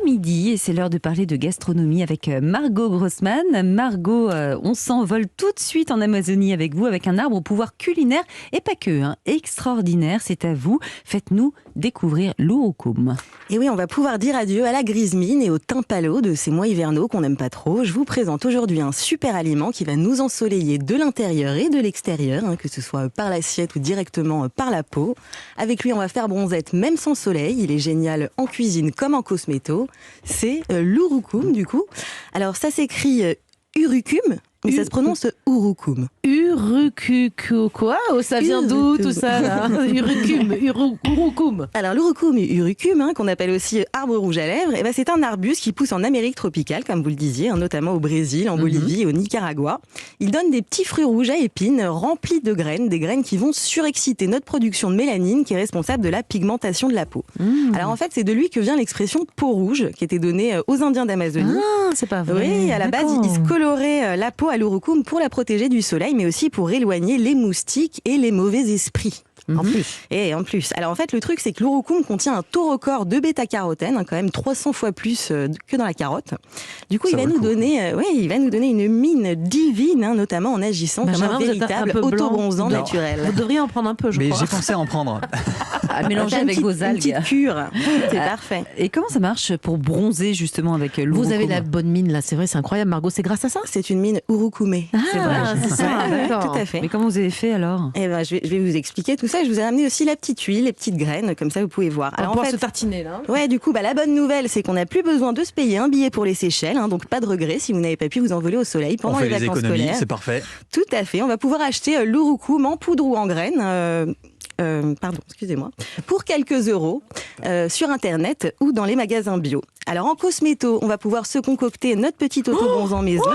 midi et c'est l'heure de parler de gastronomie avec Margot Grossman. Margot, on s'envole tout de suite en Amazonie avec vous, avec un arbre au pouvoir culinaire et pas que, extraordinaire, c'est à vous. Faites-nous découvrir l'urucum. Et oui, on va pouvoir dire adieu à la grise mine et au teint palo de ces mois hivernaux qu'on n'aime pas trop. Je vous présente aujourd'hui un super aliment qui va nous ensoleiller de l'intérieur et de l'extérieur, que ce soit par l'assiette ou directement par la peau. Avec lui, on va faire bronzette même sans soleil. Il est génial en cuisine comme en cosméto. C'est l'urucum du coup. Alors ça s'écrit urucum, mais ça se prononce urucum. Quoi? Ça vient d'où tout ça là? Urucum. Alors l'urucum, qu'on appelle aussi arbre rouge à lèvres, c'est un arbuste qui pousse en Amérique tropicale, comme vous le disiez, notamment au Brésil, en Bolivie et au Nicaragua. Il donne des petits fruits rouges à épines remplis de graines, des graines qui vont surexciter notre production de mélanine qui est responsable de la pigmentation de la peau. Alors en fait, c'est de lui que vient l'expression peau rouge qui était donnée aux Indiens d'Amazonie. Ah, c'est pas vrai. Oui, à la base, ils se coloraient la peau à l'urucum pour la protéger du soleil, mais aussi pour éloigner les moustiques et les mauvais esprits. En plus. Et en plus. Alors en fait, le truc, c'est que l'urucum contient un taux record de bêta-carotène, quand même 300 fois plus que dans la carotte. Du coup, il va nous donner une mine divine, notamment en agissant comme un véritable autobronzant naturel. Vous devriez en prendre un peu, je crois. J'ai pensé en prendre. À mélanger avec vos algues. Une petite cure, c'est parfait. Et comment ça marche pour bronzer justement avec l'urucum? Vous avez la bonne mine là, c'est vrai, c'est incroyable, Margot. C'est grâce à ça? C'est une mine urucumée. C'est vrai, c'est ça. D'accord. Tout à fait. Mais comment vous avez fait alors? Je vais vous expliquer tout ça. Je vous ai ramené aussi la petite huile, les petites graines, comme ça vous pouvez voir. Alors, on va se tartiner là. Ouais, du coup, la bonne nouvelle, c'est qu'on n'a plus besoin de se payer un billet pour les Seychelles, donc pas de regret si vous n'avez pas pu vous envoler au soleil pendant les vacances scolaires. C'est parfait. Tout à fait. On va pouvoir acheter l'urucum en poudre ou en graines. Pour quelques euros sur internet ou dans les magasins bio. Alors en cosméto, on va pouvoir se concocter notre petit autobronzant maison.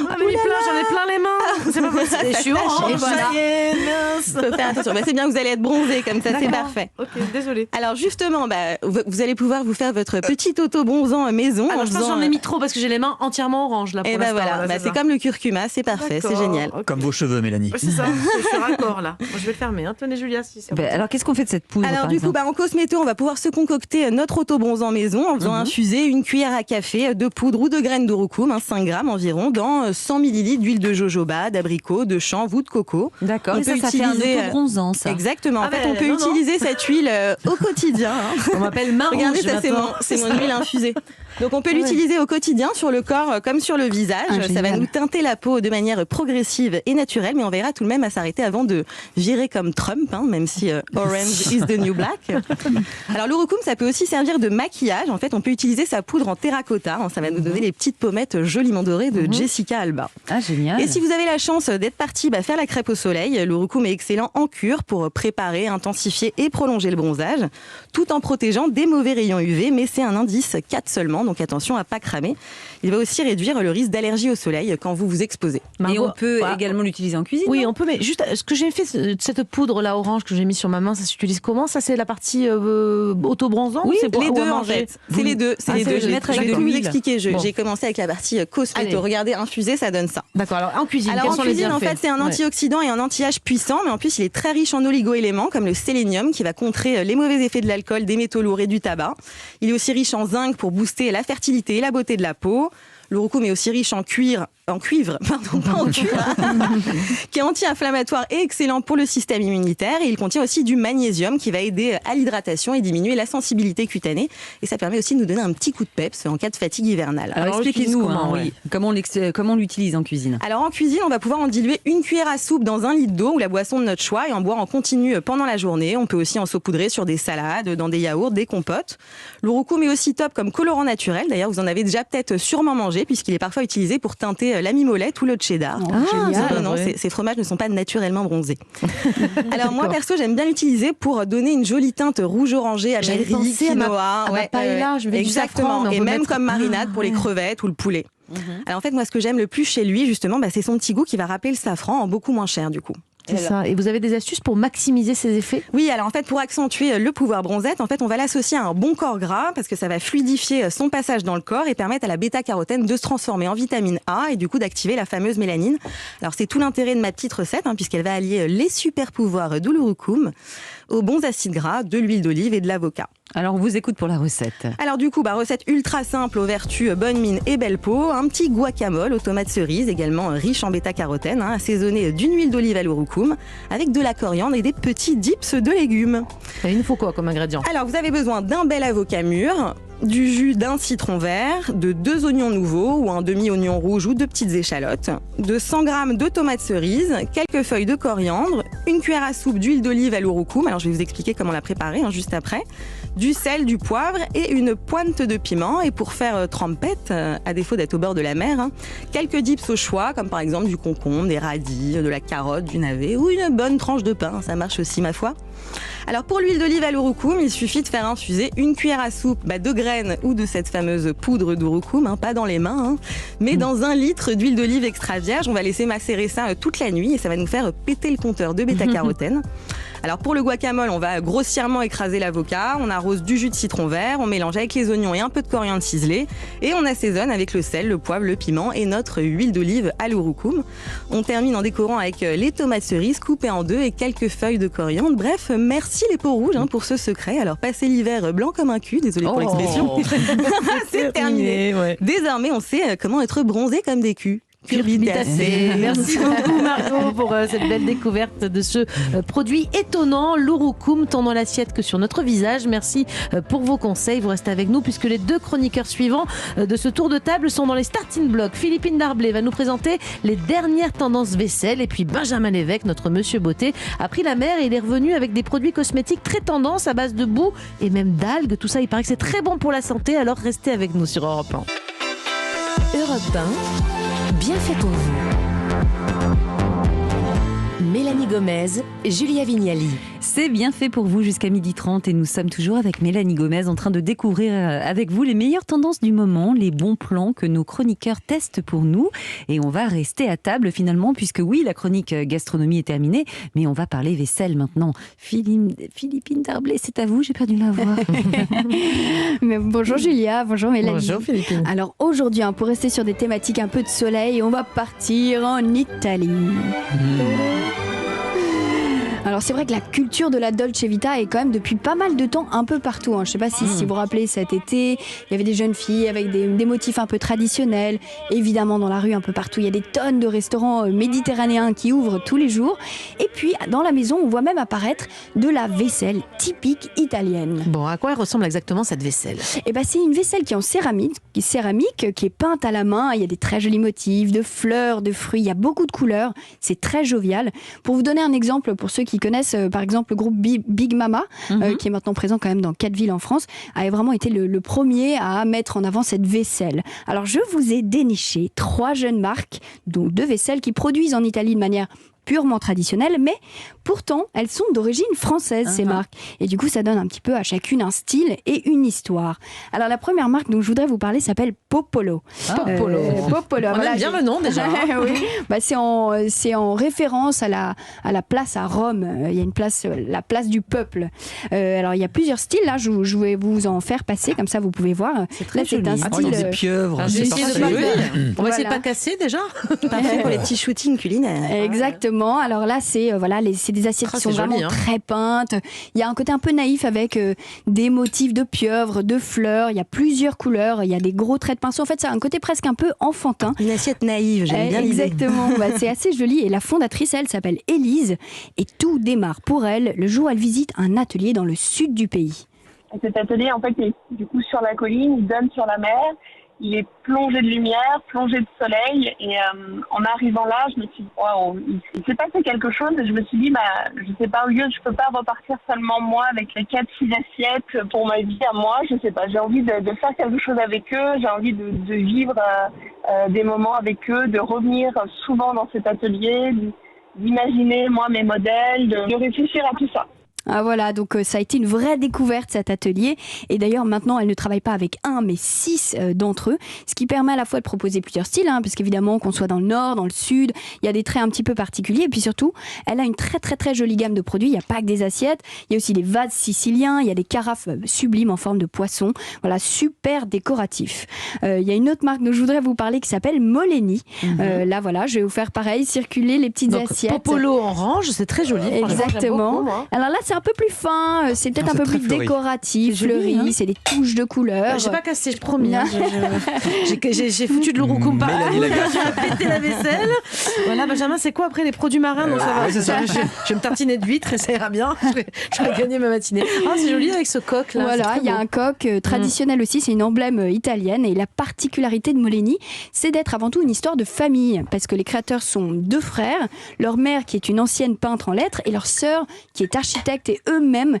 J'en ai plein les mains. C'est pas possible. Je suis orange. Faut faire attention. C'est bien, vous allez être bronzé comme ça, c'est parfait. Ok, désolée. Alors justement, vous allez pouvoir vous faire votre petit auto-bronzant maison. Alors je pense que j'en ai mis trop parce que j'ai les mains entièrement oranges là pour l'instant. Voilà, c'est comme le curcuma, c'est parfait, c'est génial. Comme vos cheveux, Mélanie. Ouais, c'est ça, je suis raccord là. Moi, je vais le fermer. Tenez Julia, si c'est Alors qu'est-ce qu'on fait de cette poudre? Alors du coup, en cosméto, on va pouvoir se concocter notre auto-bronzant maison en faisant infuser une cuillère à café de poudre ou de graines d'urucum, 5 grammes environ, dans 100 millilitres d'huile de jojoba, d'abricot, de chanvre ou de coco. D'accord, et ça fait un autobronzant, ça. Exactement. En fait, on peut utiliser cette huile au quotidien. On m'appelle main rouge. Regardez, ça c'est mon huile infusée. Donc on peut l'utiliser au quotidien sur le corps comme sur le visage. Ça va nous teinter la peau de manière progressive et naturelle, mais on verra tout de même à s'arrêter avant de virer comme Trump, même si orange is the new black. Alors l'urucum, ça peut aussi servir de maquillage. En fait, on peut utiliser sa poudre en terracotta. Ça va nous donner les petites pommettes joliment dorées de Jessica Alba. Ah, génial. Et si vous avez la chance d'être parti faire la crêpe au soleil, l'urucum est excellent en cure pour préparer, intensifier et prolonger le bronzage, tout en protégeant des mauvais rayons UV, mais c'est un indice 4 seulement, donc attention à pas cramer. Il va aussi réduire le risque d'allergie au soleil quand vous vous exposez. Et on peut également l'utiliser en cuisine? Oui, on peut, mais juste ce que j'ai fait, cette poudre là orange que j'ai mis sur ma main, ça s'utilise comment? Ça, c'est la partie auto-bronzant? Oui, c'est les deux en fait. C'est les deux. Je vais vous expliquer. J'ai commencé avec la partie cosméto. Regardez, infusé, ça donne ça. D'accord, alors en cuisine, en cuisine, en fait, c'est un antioxydant et un anti-âge puissant, mais en plus, il est très riche en oligo-éléments comme le sélénium qui va contrer les mauvais effets de l'alcool, des métaux lourds et du tabac. Il est aussi riche en zinc pour booster la fertilité et la beauté de la peau. L'urucum est aussi riche en cuivre, qui est anti-inflammatoire et excellent pour le système immunitaire. Et il contient aussi du magnésium qui va aider à l'hydratation et diminuer la sensibilité cutanée. Et ça permet aussi de nous donner un petit coup de peps en cas de fatigue hivernale. Alors expliquez-nous comment on l'utilise en cuisine. Alors en cuisine, on va pouvoir en diluer une cuillère à soupe dans 1 litre d'eau ou la boisson de notre choix et en boire en continu pendant la journée. On peut aussi en saupoudrer sur des salades, dans des yaourts, des compotes. L'urucum est aussi top comme colorant naturel. D'ailleurs, vous en avez déjà peut-être sûrement mangé puisqu'il est parfois utilisé pour teinter la mimolette ou le cheddar. Ces fromages ne sont pas naturellement bronzés. Alors moi perso, j'aime bien l'utiliser pour donner une jolie teinte rouge orangée à Mairie, quinoa, paella, je mets du safran, et même comme marinade pour les crevettes ou le poulet. Alors en fait, moi ce que j'aime le plus chez lui justement, c'est son petit goût qui va rappeler le safran en beaucoup moins cher du coup. C'est ça. Et vous avez des astuces pour maximiser ses effets? Oui, alors en fait, pour accentuer le pouvoir bronzette, en fait, on va l'associer à un bon corps gras parce que ça va fluidifier son passage dans le corps et permettre à la bêta-carotène de se transformer en vitamine A et du coup d'activer la fameuse mélanine. Alors c'est tout l'intérêt de ma petite recette puisqu'elle va allier les super pouvoirs de l'urucum aux bons acides gras, de l'huile d'olive et de l'avocat. Alors on vous écoute pour la recette. Alors du coup, recette ultra simple aux vertus bonne mine et belle peau. Un petit guacamole aux tomates cerises, également riche en bêta-carotène, assaisonné d'une huile d'olive à l'urucum, avec de la coriandre et des petits dips de légumes. Il nous faut quoi comme ingrédient? Alors vous avez besoin d'un bel avocat mûr, du jus d'un citron vert, de 2 oignons nouveaux ou un demi-oignon rouge ou 2 petites échalotes, de 100 g de tomates cerises, quelques feuilles de coriandre, une cuillère à soupe d'huile d'olive à l'urucum, alors je vais vous expliquer comment la préparer juste après, du sel, du poivre et une pointe de piment. Et pour faire trempette, à défaut d'être au bord de la mer, quelques dips au choix, comme par exemple du concombre, des radis, de la carotte, du navet ou une bonne tranche de pain, ça marche aussi ma foi. Alors pour l'huile d'olive à l'urucum, il suffit de faire infuser une cuillère à soupe de graines ou de cette fameuse poudre d'urucum, pas dans les mains, mais dans 1 litre d'huile d'olive extra vierge. On va laisser macérer ça toute la nuit et ça va nous faire péter le compteur de bêta-carotène. Alors pour le guacamole, on va grossièrement écraser l'avocat, on arrose du jus de citron vert, on mélange avec les oignons et un peu de coriandre ciselée et on assaisonne avec le sel, le poivre, le piment et notre huile d'olive à l'urucum. On termine en décorant avec les tomates cerises coupées en 2 et quelques feuilles de coriandre. Bref, merci les peaux rouges pour ce secret. Alors passez l'hiver blanc comme un cul, désolé pour l'expression. C'est terminé. Ouais. Désormais, on sait comment être bronzé comme des culs. Curbitacé. Merci beaucoup Margot pour cette belle découverte de ce produit étonnant, l'urucum, tant dans l'assiette que sur notre visage. Merci pour vos conseils. Vous restez avec nous puisque les 2 chroniqueurs suivants de ce tour de table sont dans les starting blocks. Philippine Darblay va nous présenter les dernières tendances vaisselle et puis Benjamin Lévesque, notre monsieur beauté, a pris la mer et il est revenu avec des produits cosmétiques très tendance à base de boue et même d'algues. Tout ça, il paraît que c'est très bon pour la santé, alors restez avec nous sur Europe 1. Europe 1, bien fait pour vous. Mélanie Gomez, Julia Vignali. C'est bien fait pour vous jusqu'à 12h30 et nous sommes toujours avec Mélanie Gomez en train de découvrir avec vous les meilleures tendances du moment, les bons plans que nos chroniqueurs testent pour nous. Et on va rester à table finalement puisque oui, la chronique gastronomie est terminée, mais on va parler vaisselle maintenant. Philippine Darblay, c'est à vous, j'ai perdu la voix. Mais bonjour Julia, bonjour Mélanie. Bonjour Philippine. Alors aujourd'hui, pour rester sur des thématiques un peu de soleil, on va partir en Italie. Alors c'est vrai que la culture de la Dolce Vita est quand même depuis pas mal de temps un peu partout. Je ne sais pas si vous vous rappelez cet été, il y avait des jeunes filles avec des motifs un peu traditionnels. Évidemment dans la rue un peu partout, il y a des tonnes de restaurants méditerranéens qui ouvrent tous les jours. Et puis dans la maison, on voit même apparaître de la vaisselle typique italienne. Bon, à quoi ressemble exactement cette vaisselle ? C'est une vaisselle qui est en céramique, qui est peinte à la main. Il y a des très jolis motifs de fleurs, de fruits, il y a beaucoup de couleurs. C'est très jovial. Pour vous donner un exemple, pour ceux qui connaissent par exemple le groupe Big Mama, qui est maintenant présent quand même dans 4 villes en France, a vraiment été le premier à mettre en avant cette vaisselle. Alors je vous ai déniché 3 jeunes marques, donc de vaisselle qui produisent en Italie de manière purement traditionnelles, mais pourtant elles sont d'origine française, ces marques. Et du coup, ça donne un petit peu à chacune un style et une histoire. Alors la première marque dont je voudrais vous parler s'appelle Popolo. Popolo. Popolo. On aime bien le nom déjà. Oui. C'est en référence à la place à Rome. Il y a une place, la place du peuple. Alors il y a plusieurs styles. Là, je vais vous en faire passer, comme ça vous pouvez voir. C'est très joli. Un style. Il y a des pieuvres. C'est parfait. On va essayer de Voilà. pas casser déjà. Parfait pour les petits shootings culinaires. Exactement. Alors là, c'est des assiettes qui sont c'est vraiment joli, très peintes. Il y a un côté un peu naïf avec des motifs de pieuvre, de fleurs. Il y a plusieurs couleurs. Il y a des gros traits de pinceau. En fait, ça a un côté presque un peu enfantin. Une assiette naïve, j'aime bien l'idée. Exactement. C'est assez joli. Et la fondatrice, elle s'appelle Élise. Et tout démarre pour elle le jour où elle visite un atelier dans le sud du pays. Cet atelier, en fait, est du coup sur la colline, il donne sur la mer. Il est plongé de lumière, plongé de soleil. Et en arrivant là, je me suis dit, wow, il s'est passé quelque chose. Et je me suis dit, je sais pas, au lieu, je peux pas repartir seulement moi avec les 4-6 assiettes pour ma vie à moi. Je sais pas, j'ai envie de faire quelque chose avec eux. J'ai envie de vivre des moments avec eux, de revenir souvent dans cet atelier, d'imaginer, moi, mes modèles, de réfléchir à tout ça. Ah voilà, donc ça a été une vraie découverte cet atelier et d'ailleurs maintenant elle ne travaille pas avec 1 mais 6 d'entre eux, ce qui permet à la fois de proposer plusieurs styles, parce qu'évidemment qu'on soit dans le nord, dans le sud, il y a des traits un petit peu particuliers et puis surtout elle a une très très très jolie gamme de produits, il n'y a pas que des assiettes, il y a aussi des vases siciliens, il y a des carafes sublimes en forme de poisson, voilà, super décoratif. Il y a une autre marque dont je voudrais vous parler qui s'appelle Moleni, là voilà, je vais vous faire pareil, circuler les petites Donc, assiettes. Popolo orange, c'est très joli. Exactement. Beaucoup, alors là c'est un peu plus fin, c'est peut-être un peu très plus fleuri. décoratif, C'est joli, fleuri, hein. c'est des touches de couleurs. J'ai pas cassé, je promis. Hein. J'ai foutu de l'urucum par Mélanie Lagarde. j'ai pété la vaisselle. Voilà, Benjamin, c'est quoi après les produits marins? Donc ça va. ouais, c'est ça. Je vais me tartiner d'huîtres et ça ira bien. Je vais gagner ma matinée. Ah, c'est joli avec ce coq là. Voilà, il y a un coq traditionnel aussi, c'est une emblème italienne. Et la particularité de Moleni, c'est d'être avant tout une histoire de famille. Parce que les créateurs sont 2 frères, leur mère qui est une ancienne peintre en lettres et leur sœur qui est architecte et eux-mêmes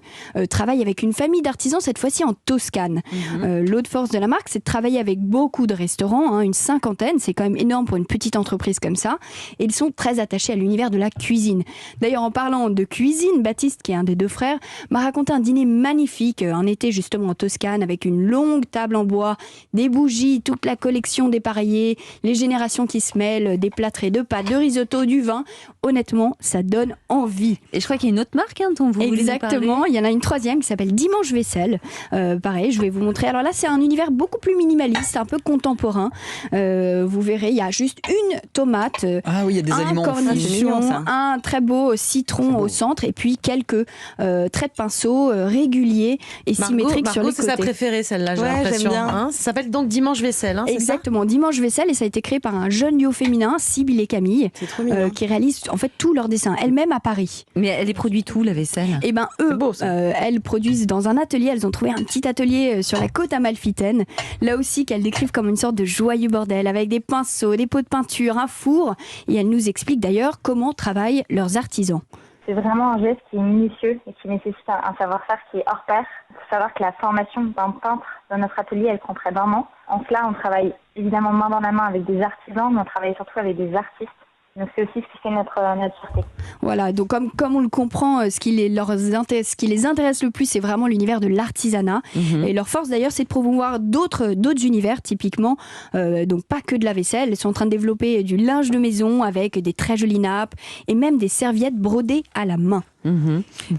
travaillent avec une famille d'artisans, cette fois-ci en Toscane. L'autre force de la marque, c'est de travailler avec beaucoup de restaurants, une 50aine, c'est quand même énorme pour une petite entreprise comme ça. Et ils sont très attachés à l'univers de la cuisine. D'ailleurs, en parlant de cuisine, Baptiste, qui est un des 2 frères, m'a raconté un dîner magnifique, un été justement en Toscane, avec une longue table en bois, des bougies, toute la collection dépareillée, les générations qui se mêlent, des plâtrés de pâtes, de risotto, du vin. Honnêtement, ça donne envie. Et je crois qu'il y a une autre marque dont vous voulez nous parler. Exactement, il y en a une 3e qui s'appelle Dimanche Vaisselle. Pareil, je vais vous montrer. Alors là, c'est un univers beaucoup plus minimaliste, un peu contemporain. Vous verrez, il y a juste une tomate, Ah oui, il y a des un aliments. cornichon, mignon, ça. un très beau citron au centre et puis quelques traits de pinceau réguliers et symétriques sur les Margot, c'est sa côtés. préférée celle-là, j'ai Ouais, l'impression. j'aime bien. Hein, ça s'appelle donc Dimanche Vaisselle, hein, c'est ça? Exactement, Dimanche Vaisselle, et ça a été créé par un jeune duo féminin, Sybille et Camille, C'est trop mignon. qui réalisent en fait tous leurs dessins, elles-mêmes à Paris. Mais elle est produite où, la vaisselle? Et ben eux, C'est beau, ça. elles produisent dans un atelier, elles ont trouvé un petit atelier sur la côte amalfitaine, là aussi qu'elles décrivent comme une sorte de joyeux bordel, avec des pinceaux, des pots de peinture, un four, et elles nous expliquent d'ailleurs comment travaillent leurs artisans. C'est vraiment un geste qui est minutieux et qui nécessite un savoir-faire qui est hors pair. Il faut savoir que la formation d'un peintre dans notre atelier, elle prend près d'1 an. En cela, on travaille évidemment main dans la main avec des artisans, mais on travaille surtout avec des artistes. Donc c'est aussi ce qui fait notre fierté. Voilà, donc comme on le comprend, ce qui les intéresse le plus, c'est vraiment l'univers de l'artisanat. Et leur force d'ailleurs, c'est de promouvoir d'autres univers, typiquement, donc pas que de la vaisselle. Elles sont en train de développer du linge de maison avec des très jolies nappes et même des serviettes brodées à la main.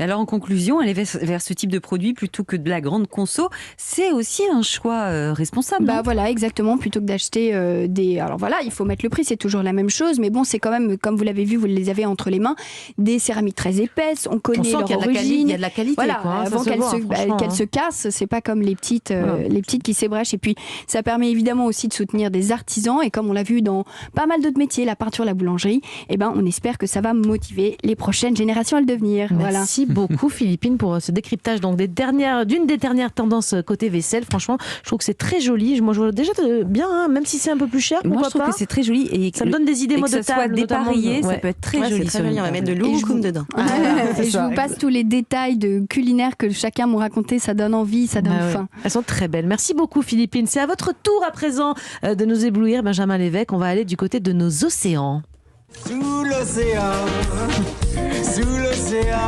Alors en conclusion, aller vers ce type de produit plutôt que de la grande conso, c'est aussi un choix responsable. Bah non voilà, exactement, plutôt que d'acheter des... Alors voilà, il faut mettre le prix, c'est toujours la même chose, mais bon, c'est quand même, comme vous l'avez vu, vous les avez entre les mains, des céramiques très épaisses, on connaît On sent leur qu'il y a de la origine. il y a de la qualité. Voilà, quoi, hein, ça avant se voit, franchement, qu'elles hein. se cassent, c'est pas comme les petites qui s'ébrèchent. Et puis, ça permet évidemment aussi de soutenir des artisans. Et comme on l'a vu dans pas mal d'autres métiers, la peinture, la boulangerie, eh ben, on espère que ça va motiver les prochaines générations à le devenir. Voilà. Merci beaucoup Philippine pour ce décryptage donc d'une des dernières tendances côté vaisselle. Franchement, je trouve que c'est très joli. Moi, je vois déjà bien, hein, même si c'est un peu plus cher. Moi, pourquoi je trouve pas. que c'est très joli et Ça me donne des idées, et moi, que de ça soit table, notamment. dépareillé, ça Ouais. peut être très Ouais, joli. c'est très sur joli, une on va table. mettre de l'urucum dedans. Et je vous passe tous les détails de culinaire que chacun m'a raconté. Ça donne envie, ça donne Ah ouais. faim. Elles sont très belles. Merci beaucoup Philippine. C'est à votre tour à présent de nous éblouir, Benjamin Lévesque. On va aller du côté de nos océans. Sous l'océan, sous l'océan.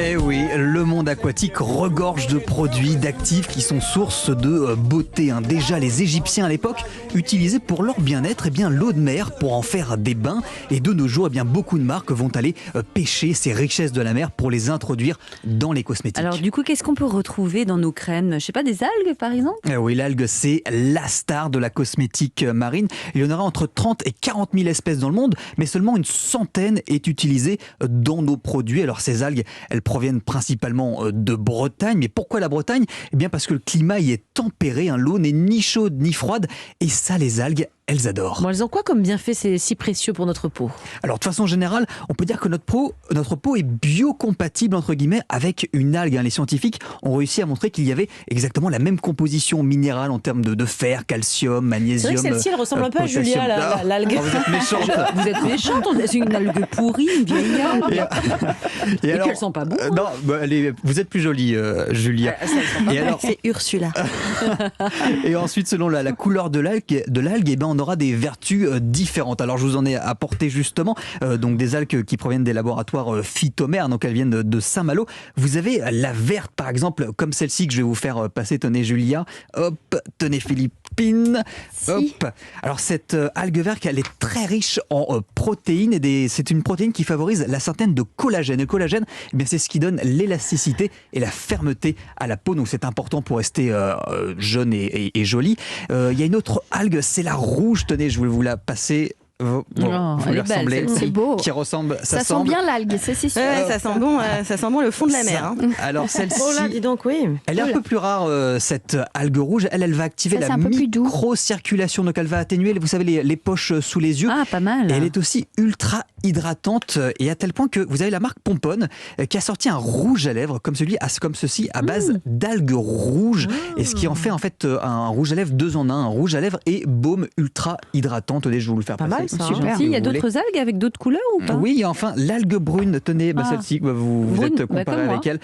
Eh oui, le monde aquatique regorge de produits, d'actifs qui sont source de beauté. Déjà, les Égyptiens à l'époque utilisaient pour leur bien-être l'eau de mer pour en faire des bains. Et de nos jours, beaucoup de marques vont aller pêcher ces richesses de la mer pour les introduire dans les cosmétiques. Alors du coup, qu'est-ce qu'on peut retrouver dans nos crèmes? Je sais pas, des algues par exemple? Eh oui, l'algue, c'est la star de la cosmétique marine. Il y en aura entre 30 et 40 000 espèces dans le monde, mais seulement une centaine est utilisée dans nos produits. Alors ces algues, elles proviennent principalement de Bretagne. Mais pourquoi la Bretagne? Eh bien parce que le climat y est tempéré, l'eau n'est ni chaude ni froide. Et ça, les algues, elles adorent. Bon, elles ont quoi comme bienfait, c'est si précieux pour notre peau? Alors de façon générale, on peut dire que notre peau est biocompatible entre guillemets avec une algue. Les scientifiques ont réussi à montrer qu'il y avait exactement la même composition minérale en termes de fer, calcium, C'est magnésium. vrai que celle-ci, elle ressemble un peu à potassium. Julia, l'algue. Ah, vous êtes méchante. Vous êtes méchante, c'est une algue pourrie, une vieille algue. Et puis elles sont pas bonnes. Non, vous êtes plus jolie, Julia. Et alors, C'est Ursula. et ensuite, selon la couleur de l'algue, on aura des vertus différentes. Alors, je vous en ai apporté justement donc des algues qui proviennent des laboratoires Phytomer, donc elles viennent de Saint-Malo. Vous avez la verte, par exemple, comme celle-ci que je vais vous faire passer. Tenez, Julia. Hop, tenez, Philippine. Si. Hop. Alors, cette algue verte, elle est très riche en protéines et c'est une protéine qui favorise la synthèse de collagène. Le collagène, c'est ce qui donne l'élasticité et la fermeté à la peau. Donc, c'est important pour rester jeune et jolie. Il y a une autre algue, c'est la rouge. Tenez, je voulais vous la passer. Vous elle lui est belle, ressemblez, celle-ci. C'est beau. qui ressemble. Ça sent bien l'algue, c'est sûr. Ouais, ça sent bon le fond de la mer. Hein. Alors celle-ci, Oh là, dis donc, oui. elle est un peu plus rare, cette algue rouge. Elle va activer Ça, c'est la un peu plus doux. microcirculation, donc elle va atténuer, vous savez, les poches sous les yeux. Ah, pas mal. Et elle est aussi ultra hydratante, et à tel point que vous avez la marque Pomponne qui a sorti un rouge à lèvres comme ceci à base d'algues rouges, et ce qui en fait un rouge à lèvres 2 en 1, un rouge à lèvres et baume ultra hydratante. Je vais vous le faire Pas passer. mal, ça, hein. si Super. vous Il y a voulez. d'autres algues avec d'autres couleurs ou pas? Oui, et enfin l'algue brune, tenez, Ah. celle-ci, vous Brune, êtes comparé comme moi. avec elle.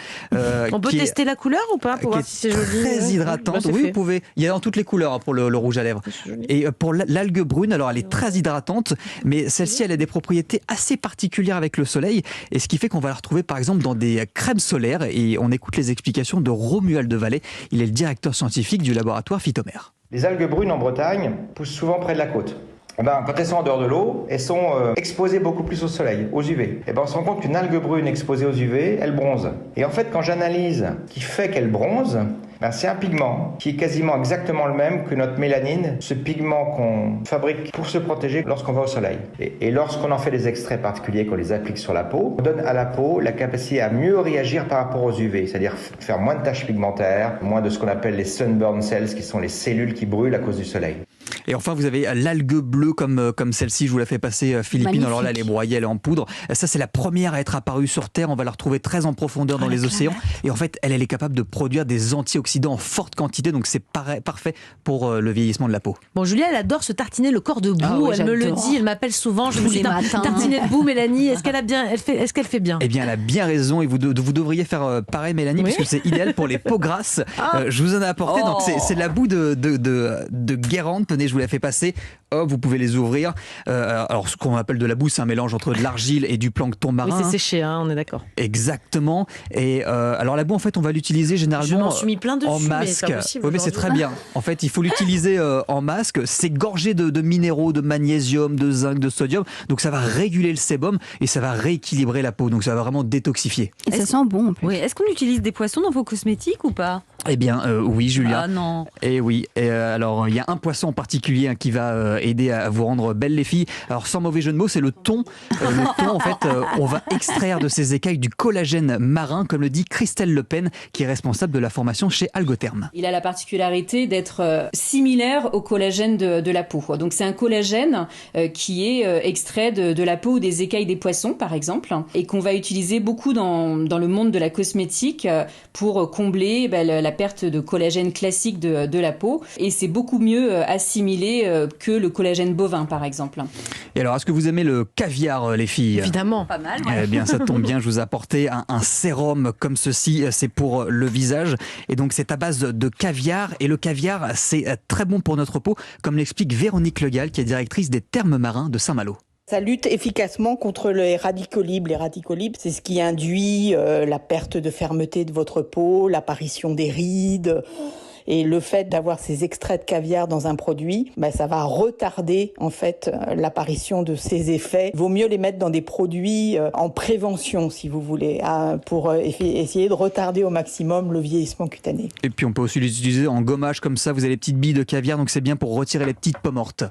On peut qui est- tester la couleur ou pas pour qui voir est si c'est joli? très Ouais. hydratante. Bah, c'est Oui, fait. vous pouvez. Il y a dans toutes les couleurs pour le rouge à lèvres. C'est joli. Et pour l'algue brune, alors elle est très hydratante, mais celle-ci, elle a des propriétés assez particulières avec le soleil, et ce qui fait qu'on va la retrouver par exemple dans des crèmes solaires. Et on écoute les explications de Romuald de Vallée. Il est le directeur scientifique du laboratoire Phytomère. Les algues brunes en Bretagne poussent souvent près de la côte. Quand elles sont en dehors de l'eau, elles sont exposées beaucoup plus au soleil, aux UV. On se rend compte qu'une algue brune exposée aux UV, elle bronze. Et en fait, quand j'analyse ce qui fait qu'elle bronze, c'est un pigment qui est quasiment exactement le même que notre mélanine, ce pigment qu'on fabrique pour se protéger lorsqu'on va au soleil. Et lorsqu'on en fait des extraits particuliers, qu'on les applique sur la peau, on donne à la peau la capacité à mieux réagir par rapport aux UV, c'est-à-dire faire moins de taches pigmentaires, moins de ce qu'on appelle les sunburn cells, qui sont les cellules qui brûlent à cause du soleil. Et enfin, vous avez l'algue bleue comme celle-ci, je vous la fais passer, Philippine. Magnifique. Alors là, elle est broyée, elle est en poudre. Ça, c'est la première à être apparue sur Terre. On va la retrouver très en profondeur dans les océans. Et en fait, elle est capable de produire des antioxydants en forte quantité. Donc, c'est parfait pour le vieillissement de la peau. Bon, Julia, elle adore se tartiner le corps de boue. Ah ouais, elle me le j'adore. dit, elle m'appelle souvent. Je Tous me dis, les matins. tartiner de boue, Mélanie. Est-ce qu'elle fait bien? Eh bien, elle a bien raison. Et vous devriez faire pareil, Mélanie, Oui. puisque c'est idéal pour les peaux grasses. Je vous en ai apporté. Donc, c'est de la boue de Guérande. Tenez, je vous la fais passer. Hop, vous pouvez les ouvrir. Alors, ce qu'on appelle de la boue, c'est un mélange entre de l'argile et du plancton Oui, marin. c'est séché, hein, on est d'accord. Exactement. Et alors la boue, en fait, on va l'utiliser Je généralement m'en suis mis plein dessus, en mais masque. c'est pas possible Oui, mais c'est très aujourd'hui. bien. En fait, il faut l'utiliser en masque. C'est gorgé de minéraux, de magnésium, de zinc, de sodium. Donc ça va réguler le sébum et ça va rééquilibrer la peau. Donc ça va vraiment détoxifier. Et ça sent bon en plus. Oui. Est-ce qu'on utilise des poissons dans vos cosmétiques ou pas? Eh bien, oui, Julia. Ah non. Et oui, alors il y a un poisson en particulier qui va aider à vous rendre belles les filles. Alors sans mauvais jeu de mots, c'est le thon. Le thon, en fait, on va extraire de ses écailles du collagène marin, comme le dit Christelle Le Pen, qui est responsable de la formation chez Algotherm. Il a la particularité d'être similaire au collagène de la peau. Donc c'est un collagène qui est extrait de la peau ou des écailles des poissons, par exemple, et qu'on va utiliser beaucoup dans le monde de la cosmétique pour combler la perte de collagène classique de la peau. Et c'est beaucoup mieux assimilé que le collagène bovin, par exemple. Et alors, est-ce que vous aimez le caviar, les filles ? Évidemment. Pas mal. Eh bien, ça tombe bien, je vous ai apporté un sérum comme ceci, c'est pour le visage. Et donc, c'est à base de caviar. Et le caviar, c'est très bon pour notre peau, comme l'explique Véronique Legal, qui est directrice des Thermes marins de Saint-Malo. Ça lutte efficacement contre les radicolibes. Les radicolibes, c'est ce qui induit la perte de fermeté de votre peau, l'apparition des rides. Et le fait d'avoir ces extraits de caviar dans un produit, ça va retarder en fait l'apparition de ces effets. Il vaut mieux les mettre dans des produits en prévention, si vous voulez, pour essayer de retarder au maximum le vieillissement cutané. Et puis, on peut aussi l'utiliser en gommage comme ça. Vous avez les petites billes de caviar, donc c'est bien pour retirer les petites peaux mortes.